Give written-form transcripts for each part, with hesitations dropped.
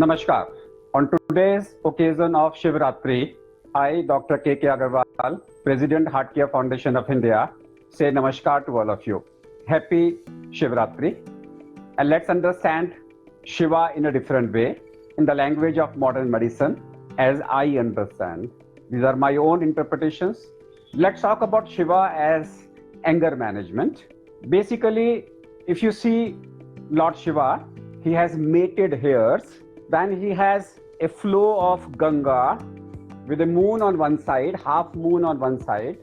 Namaskar. On today's occasion of Shivratri, I, Dr. K.K. Aggarwal, President Heart Care Foundation of India, say Namaskar to all of you. Happy Shivratri. And let's understand Shiva in a different way, in the language of modern medicine, as I understand. These are my own interpretations. Let's talk about Shiva as anger management. Basically, if you see Lord Shiva, he has mated hairs. Then he has a flow of Ganga with a moon on one side, half moon on one side.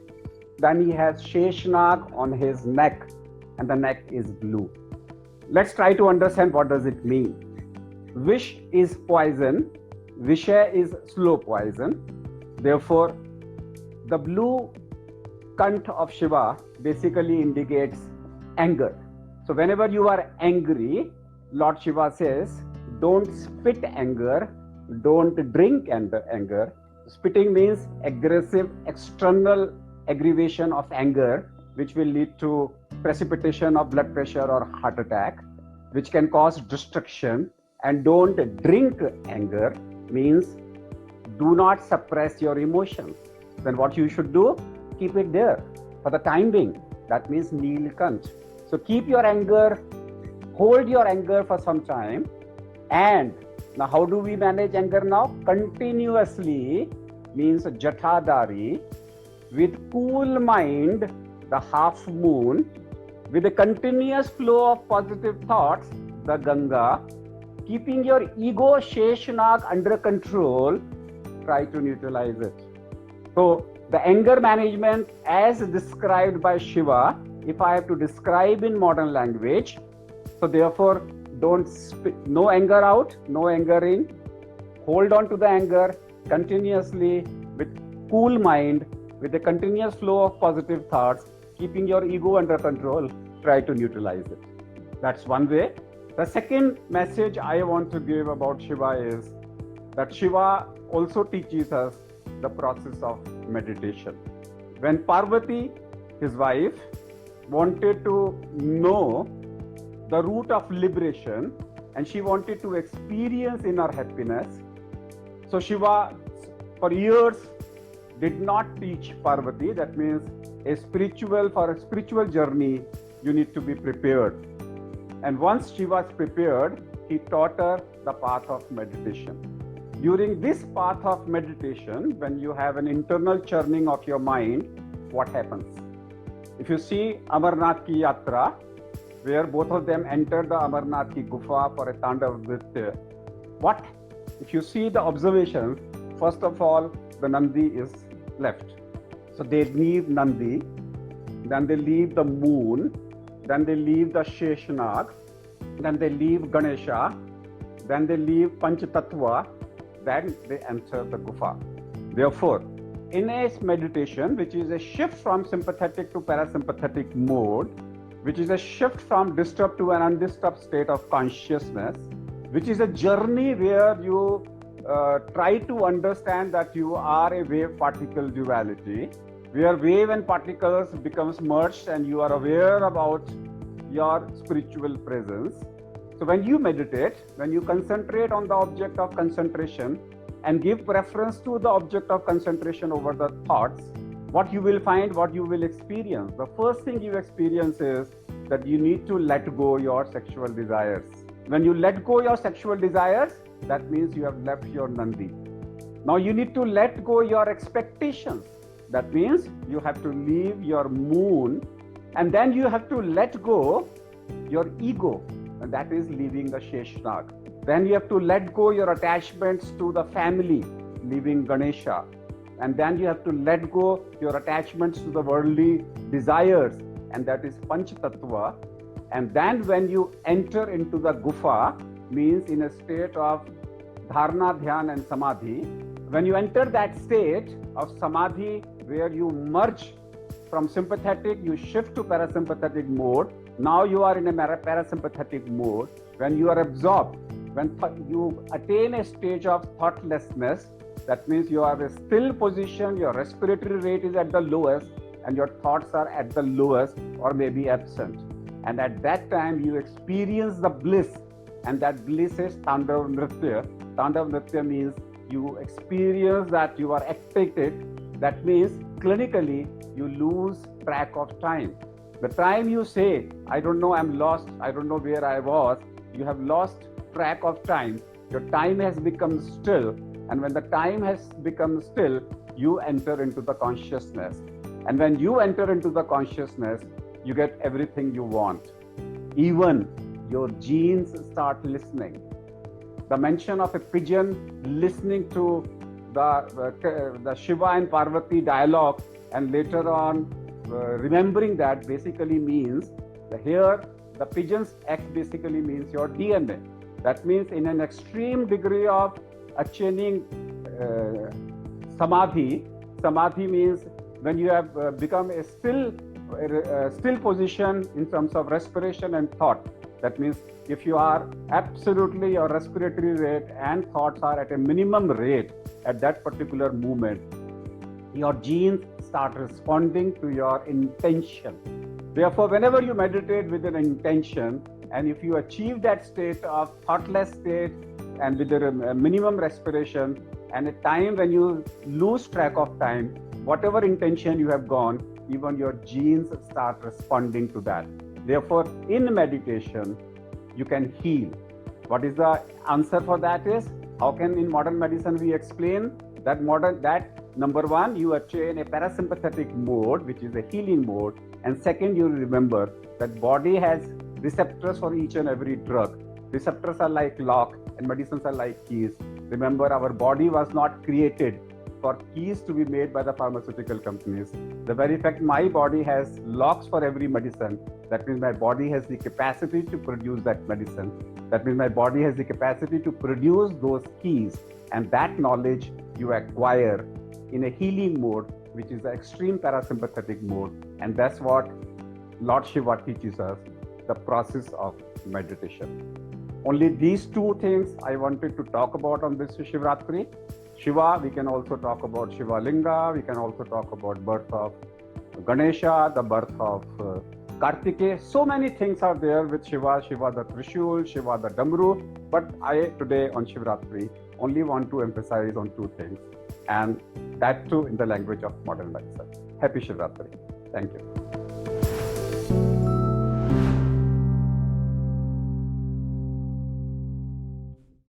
Then he has Sheshnag on his neck, and the neck is blue. Let's try to understand what does it mean. Vish is poison, Visha is slow poison. Therefore, the blue kant of Shiva basically indicates anger. So whenever you are angry, Lord Shiva says, don't spit anger, don't drink anger. Spitting means aggressive external aggravation of anger, which will lead to precipitation of blood pressure or heart attack, which can cause destruction. And don't drink anger means do not suppress your emotions. Then what you should do? Keep it there for the time being. That means Neelkant. So keep your anger, hold your anger for some time. And now how do we manage anger now? Continuously means Jatadari, with cool mind, the half moon, with a continuous flow of positive thoughts, the Ganga, keeping your ego Sheshnag under control, try to neutralize it. So the anger management as described by Shiva, if I have to describe in modern language, so therefore don't spit, no anger out, no anger in. Hold on to the anger continuously with cool mind, with a continuous flow of positive thoughts, keeping your ego under control, try to neutralize it. That's one way. The second message I want to give about Shiva is that Shiva also teaches us the process of meditation. When Parvati, his wife, wanted to know the route of liberation, and she wanted to experience inner happiness. So Shiva, for years, did not teach Parvati. That means for a spiritual journey, you need to be prepared. And once she was prepared, he taught her the path of meditation. During this path of meditation, when you have an internal churning of your mind, what happens? If you see Amarnath ki Yatra, where both of them entered the Amarnath ki Gufa for a Tandav Nritya. What? If you see the observations, first of all, the Nandi is left. So they leave Nandi, then they leave the moon, then they leave the Sheshnag, then they leave Ganesha, then they leave Panchatattva, then they enter the Gufa. Therefore, in a meditation, which is a shift from sympathetic to parasympathetic mode, which is a shift from disturbed to an undisturbed state of consciousness, which is a journey where you try to understand that you are a wave-particle duality, where wave and particles becomes merged and you are aware about your spiritual presence. So when you meditate, when you concentrate on the object of concentration and give preference to the object of concentration over the thoughts, what you will find, what you will experience. The first thing you experience is that you need to let go your sexual desires. When you let go your sexual desires, that means you have left your Nandi. Now you need to let go your expectations. That means you have to leave your moon, and then you have to let go your ego, and that is leaving the Sheshnag. Then you have to let go your attachments to the family, leaving Ganesha. And then you have to let go your attachments to the worldly desires, and that is Panchatattva. And then when you enter into the Gufa, means in a state of Dharana, Dhyan and Samadhi, when you enter that state of Samadhi where you merge from sympathetic, you shift to parasympathetic mode. Now you are in a parasympathetic mode. When you are absorbed, when you attain a stage of thoughtlessness, that means you are in a still position, your respiratory rate is at the lowest, and your thoughts are at the lowest or maybe absent. And at that time, you experience the bliss and that bliss is Tandav Nritya. Tandav Nritya means you experience that you are excited. That means clinically you lose track of time. The time you say, I don't know, I'm lost, I don't know where I was, you have lost track of time. Your time has become still. And when the time has become still, you enter into the consciousness. And when you enter into the consciousness, you get everything you want. Even your genes start listening. The mention of a pigeon listening to the Shiva and Parvati dialogue, and later on remembering that basically means here the pigeon's act basically means your DNA. That means in an extreme degree of attaining samadhi. Samadhi means when you have become a still position in terms of respiration and thought. That means if you are absolutely, your respiratory rate and thoughts are at a minimum rate at that particular moment, your genes start responding to your intention. Therefore, whenever you meditate with an intention, and if you achieve that state of thoughtless state and with a minimum respiration and a time when you lose track of time, whatever intention you have gone, even your genes start responding to that. Therefore, in meditation, you can heal. What is the answer for that is, how can in modern medicine we explain that number one, you attain a parasympathetic mode, which is a healing mode. And second, you remember that body has receptors for each and every drug. Receptors are like lock and medicines are like keys. Remember, our body was not created for keys to be made by the pharmaceutical companies. The very fact my body has locks for every medicine, that means my body has the capacity to produce that medicine. That means my body has the capacity to produce those keys. And that knowledge you acquire in a healing mode, which is the extreme parasympathetic mode. And that's what Lord Shiva teaches us, the process of meditation. Only these two things I wanted to talk about on this Shivratri. Shiva, we can also talk about Shiva Linga, we can also talk about birth of Ganesha, the birth of Kartikeya. So many things are there with Shiva, Shiva the Trishul, Shiva the Damru. But I today on Shivratri only want to emphasize on two things, and that too in the language of modern medicine. Happy Shivratri. Thank you.